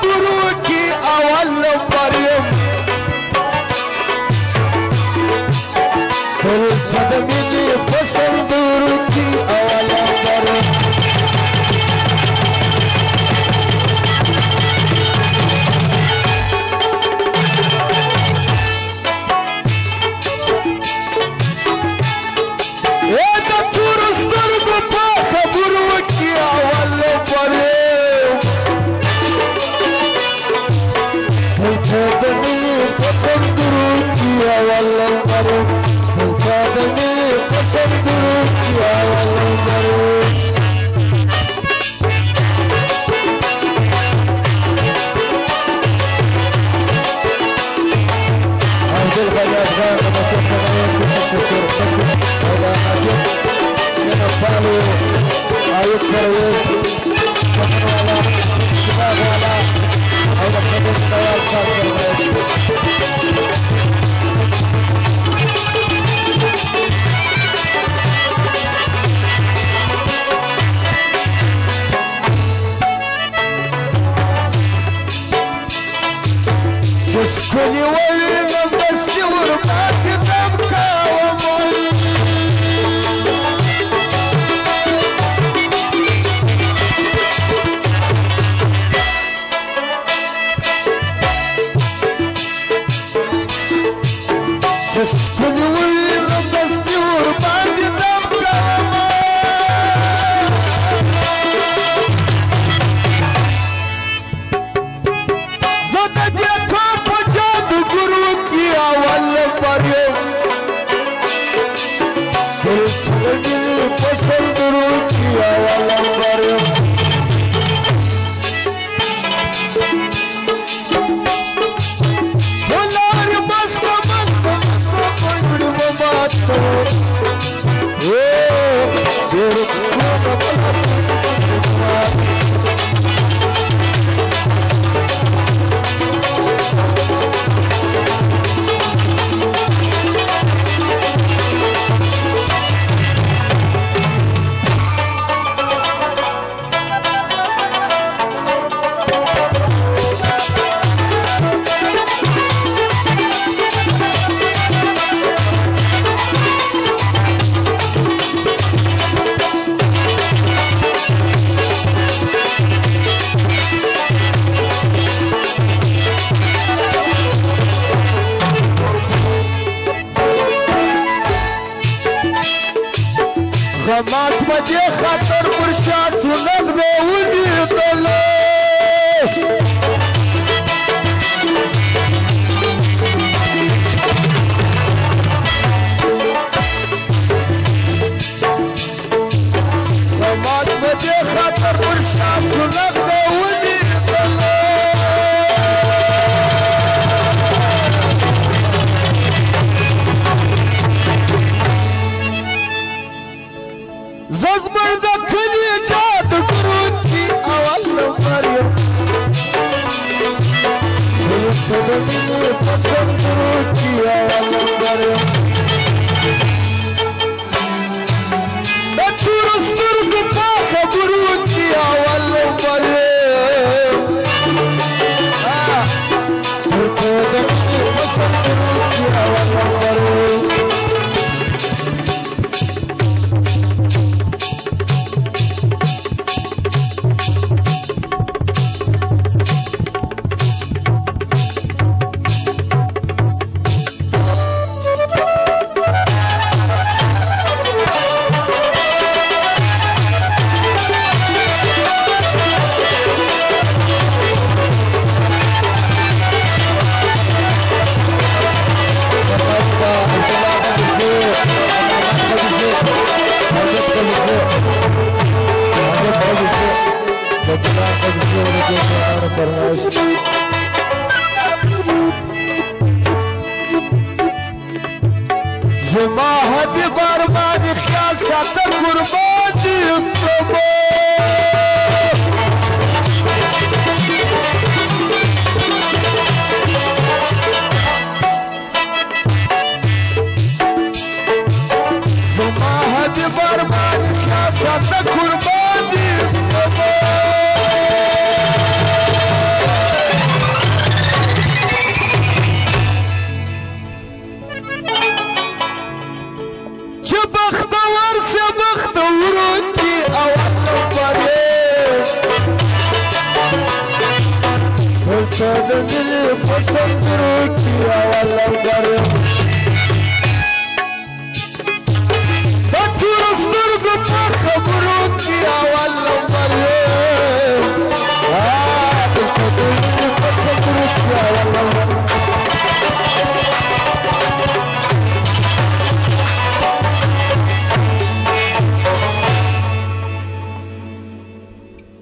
صندورو کی اول نمبر یم دلته د مینې په صندورو کی اول نمبر یم Сколи валина в дости урбати там кавамой Сколи валина в дости урбати там кавамой غماس پدې خاطر مرشاد سنت به ولیدل غماس پدې خاطر مرشاد سنت به ولیدل زمر د کلی جاد ګرون کی اول نمبر یم دلته د مینې په صندورو کی اول نمبر یم د تورو سترګو په خبرو کی اول نمبر یم دلته د مینې په صندورو کی اول نمبر یم زما حبیب ارمان خیال ساته قربان دی سبا زما حبیب ارمان خیال ساته قربان دی سبا तो दिल पसंद किया वाला करे